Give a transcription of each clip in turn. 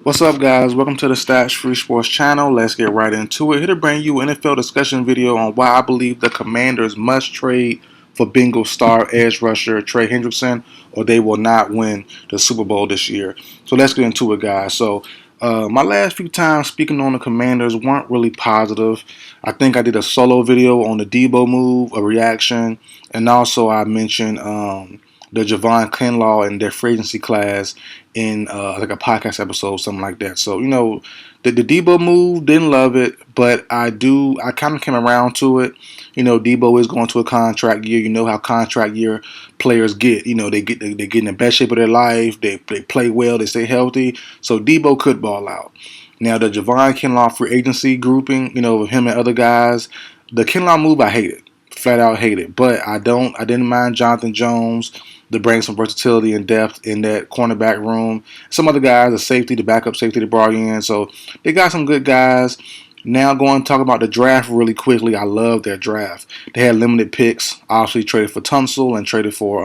What's up, guys? Welcome to the Stats Free Sports channel. Let's get right into it. Here to bring you an NFL discussion video on why I believe the Commanders must trade for Bengals star edge rusher Trey Hendrickson, or they will not win the Super Bowl this year. So let's get into it, guys. My last few times speaking on the Commanders weren't really positive. I think I did a solo video on the Debo move, a reaction, and also I mentioned the Javon Kinlaw and their free agency class in like a podcast episode, something like that. So the Debo move, didn't love it, but I kind of came around to it. Debo is going to a contract year. You know how contract year players get. They get in the best shape of their life. They play well. They stay healthy. So Debo could ball out. Now the Javon Kinlaw free agency grouping, with him and other guys, the Kinlaw move I hated, flat out hated. But I didn't mind Jonathan Jones to bring some versatility and depth in that cornerback room. Some other guys, the backup safety they brought in. So they got some good guys. Now going to talk about the draft really quickly. I love their draft. They had limited picks. Obviously traded for Tunsil and traded for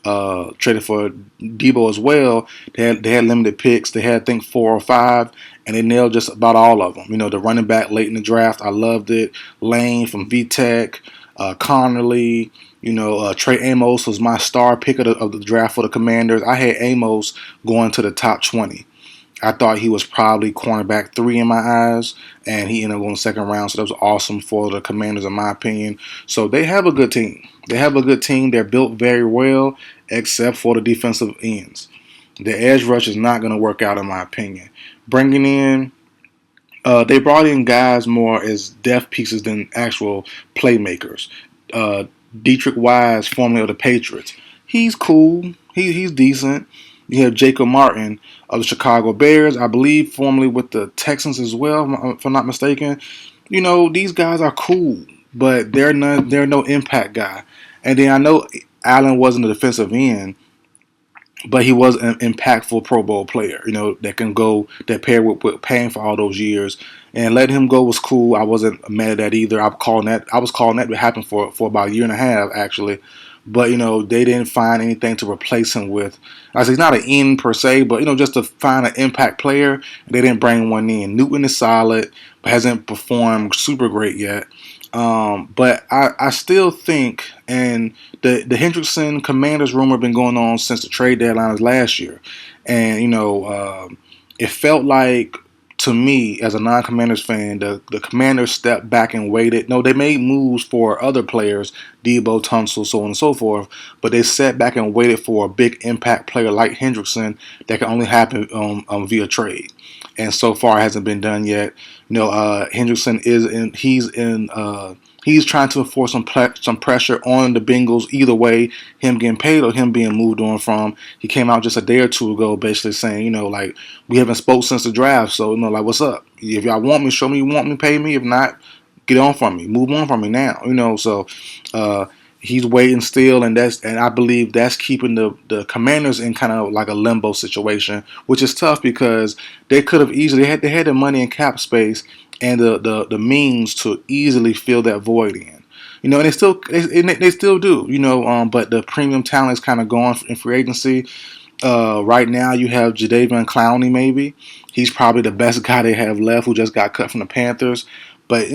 Debo as well. They had limited picks. They had I think 4 or 5, and they nailed just about all of them. The running back late in the draft, I loved it. Lane from VTech, Connerly. Trey Amos was my star pick of the draft for the Commanders. I had Amos going to the top 20. I thought he was probably cornerback 3 in my eyes, and he ended up going the second round. So that was awesome for the Commanders, in my opinion. So they have a good team. They're built very well, except for the defensive ends. The edge rush is not going to work out, in my opinion. They brought in guys more as depth pieces than actual playmakers. Dietrich Wise, formerly of the Patriots, he's cool. He's decent. You have Jacob Martin of the Chicago Bears, I believe, formerly with the Texans as well, if I'm not mistaken. These guys are cool, but they're no impact guy. And then I know Allen wasn't a defensive end, but he was an impactful Pro Bowl player, that paired with paying for all those years. And letting him go was cool. I wasn't mad at that either. I was calling that to happen for about a year and a half, actually. But, they didn't find anything to replace him with. I say he's not an end per se, but, just to find an impact player, they didn't bring one in. Newton is solid, but hasn't performed super great yet. But I still think, and the Hendrickson Commanders rumor been going on since the trade deadline last year. And, it felt like, to me, as a non-Commanders fan, the Commanders stepped back and waited. No, they made moves for other players, Debo, Tunsil, so on and so forth, but they sat back and waited for a big impact player like Hendrickson that can only happen via trade. And so far, it hasn't been done yet. Hendrickson he's trying to enforce some pressure on the Bengals either way, him getting paid or him being moved on from. He came out just a day or two ago basically saying, we haven't spoke since the draft, so, what's up? If y'all want me, show me you want me, pay me. If not, get on from me. Move on from me now, so he's waiting still, and I believe that's keeping the Commanders in kind of like a limbo situation, which is tough because they could have easily they had the money and cap space and the means to easily fill that void in. And they still do. But the premium talent is kind of gone in free agency. Right now, you have Jadeveon Clowney. Maybe he's probably the best guy they have left, who just got cut from the Panthers. But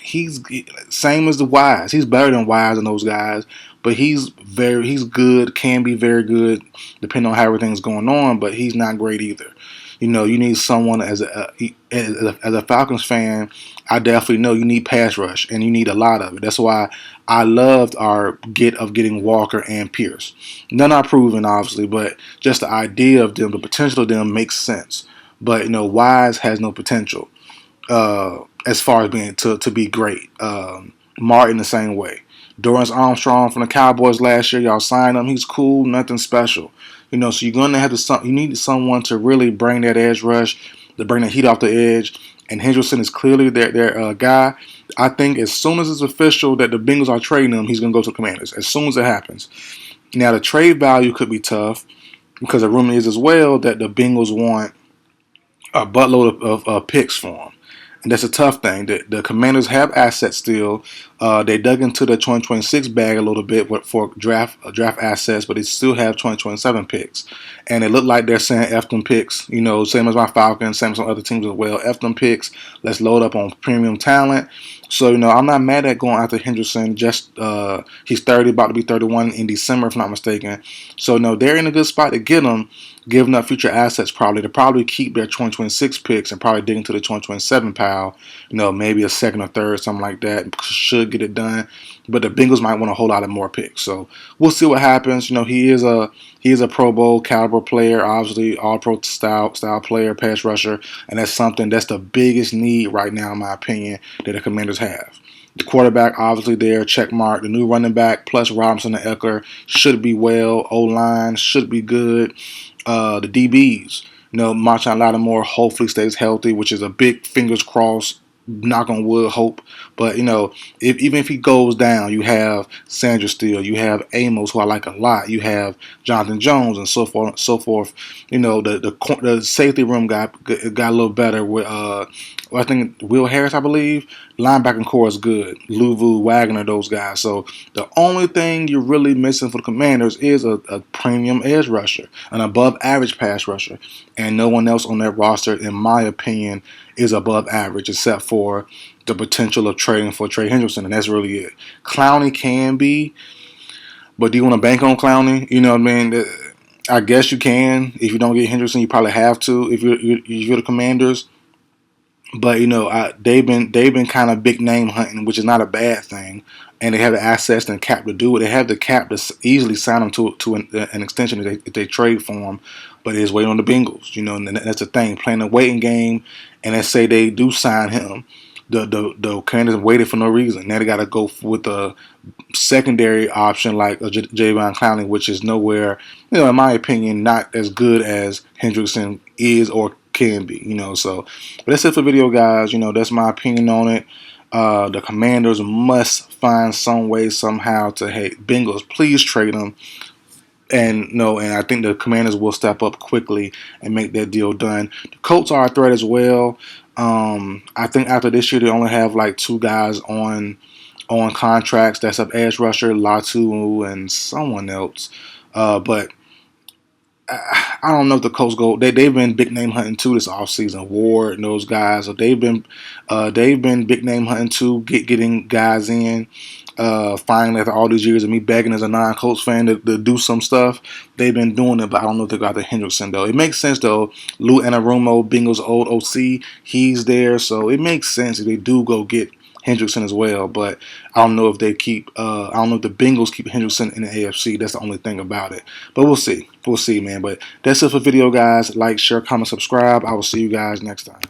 he's same as the Wise. He's better than Wise and those guys. But he's good. Can be very good, depending on how everything's going on. But he's not great either. You need someone as a Falcons fan. I definitely know you need pass rush, and you need a lot of it. That's why I loved our getting Walker and Pierce. None are proven, obviously, but just the idea of them, the potential of them makes sense. But Wise has no potential as far as being to be great. Martin the same way. Dorrance Armstrong from the Cowboys last year, y'all signed him. He's cool, nothing special. So you're going to have you need someone to really bring that edge rush, to bring the heat off the edge. And Hendrickson is clearly their guy. I think as soon as it's official that the Bengals are trading him, he's going to go to the Commanders. As soon as it happens. Now, the trade value could be tough because the rumor is as well that the Bengals want a buttload of picks for him. That's a tough thing. The Commanders have assets still. They dug into the 2026 bag a little bit for draft assets, but they still have 2027 picks. And it looked like they're saying F them picks, same as my Falcons, same as some other teams as well. F them picks. Let's load up on premium talent. So, I'm not mad at going after Hendrickson. Just he's 30, about to be 31 in December, if not mistaken. So, no, they're in a good spot to get him, giving up future assets probably to probably keep their 2026 picks and probably dig into the 2027 pile. Maybe a second or third, something like that. Should get it done. But the Bengals might want a whole lot of more picks. So we'll see what happens. He is a Pro Bowl caliber player, obviously all pro style player, pass rusher, and that's the biggest need right now, in my opinion, that the Commanders have. The quarterback, obviously, there, check mark. The new running back, plus Robinson and Eckler, should be well. O-line should be good. The DBs, Marshawn Lattimore hopefully stays healthy, which is a big fingers crossed, knock on wood, hope. But, even if he goes down, you have Sandra Steele, you have Amos, who I like a lot, you have Jonathan Jones, and so forth, so forth. The safety room got a little better with, I think Will Harris, I believe. Linebacking core is good. Luvu, Wagner, those guys. So the only thing you're really missing for the Commanders is a premium edge rusher, an above average pass rusher. And no one else on that roster, in my opinion, is above average except for the potential of trading for Trey Hendrickson, and that's really it. Clowney can be, but do you want to bank on Clowney? You know what I mean? I guess you can. If you don't get Hendrickson, you probably have to if you're the Commanders. But they've been kind of big name hunting, which is not a bad thing, and they have the assets and cap to do it. They have the cap to easily sign them to an extension if they trade for him. But it's waiting on the Bengals, and that's the thing, playing a waiting game. And let's say they do sign him, the Commanders waited for no reason. Now they got to go with a secondary option like Jadeveon Clowney, which is nowhere, in my opinion, not as good as Hendrickson is or can be, So, but that's it for the video, guys. That's my opinion on it. The Commanders must find some way somehow to, hey, Bengals, please trade them. And I think the Commanders will step up quickly and make that deal done. The Colts are a threat as well. I think after this year they only have like two guys on contracts. That's up edge rusher, Latu, and someone else. But I don't know if the Colts go. They've been big name hunting too this offseason. Ward and those guys. So they've been big name hunting too, getting guys in. Finally, after all these years of me begging as a non-Colts fan to do some stuff, they've been doing it. But I don't know if they got the Hendrickson though. It makes sense though. Lou Anarumo, Bengals old OC, he's there, so it makes sense if they do go get Hendrickson as well, but I don't know if they keep. I don't know if the Bengals keep Hendrickson in the AFC. That's the only thing about it. But we'll see. We'll see, man. But that's it for the video, guys. Like, share, comment, subscribe. I will see you guys next time.